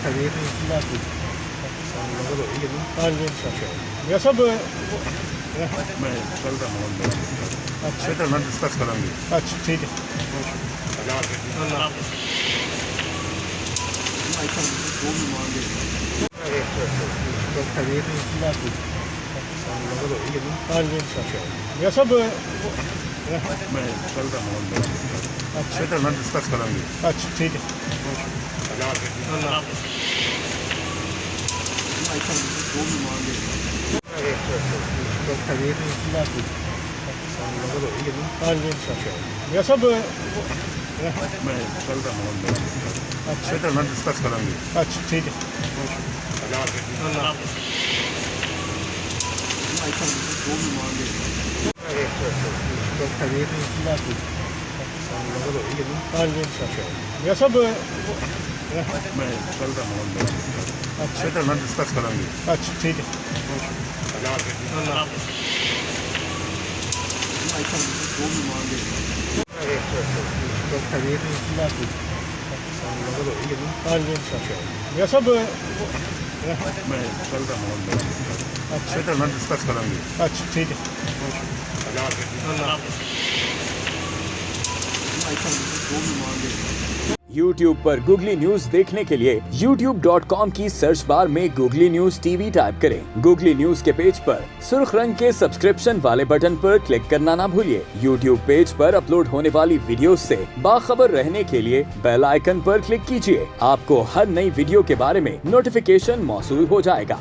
خیریت باقی مدد ہو رہی ہے نا؟ ہاں جی یہ سب میں چل رہا ہوں اچھا بہتر نہ ڈسکس کریں گے. اچھا ٹھیک ہے اللہ حافظ. اللہ حافظ. خیریت باقی مدد ہو رہی ہے نا؟ ہاں جی یہ سب میں چل رہا ہوں اچھا بہتر نہ ڈسکس کریں گے. اچھا ٹھیک ہے اللہ حافظ. اللہ حافظ. خیریت باقی مدد ہو رہی ہے نا؟ ہاں جی یہ سب میں چل رہا ہوں اچھا بہتر نہ ڈسکس کریں گے. اچھا ٹھیک ہے اللہ حافظ. اللہ حافظ. خیریت باقی مدد ہو رہی ہے نا؟ ہاں جی یہ سب میں چل رہا ہوں اچھا بہتر نہ ڈسکس کریں گے. اچھا ٹھیک ہے اللہ حافظ. اللہ حافظ. خیریت باقی مدد ہو رہی ہے نا؟ ہاں جی یہ سب میں چل رہا ہوں اچھا بہتر نہ ڈسکس کریں گے. اچھا ٹھیک ہے اللہ حافظ. اللہ حافظ. یوٹیوب پر گوگلی نیوز دیکھنے کے لیے youtube.com کی سرچ بار میں googly news T V type کریں. گوگلی نیوز کے پیج پر سرخ رنگ کے سبسکرپشن والے بٹن پر کلک کرنا نہ بھولیے. یوٹیوب پیج پر اپلوڈ ہونے والی ویڈیوز سے باخبر رہنے کے لیے بیل آئیکن پر کلک کیجیے. آپ کو ہر نئی ویڈیو کے بارے میں نوٹیفیکیشن موصول ہو جائے گا.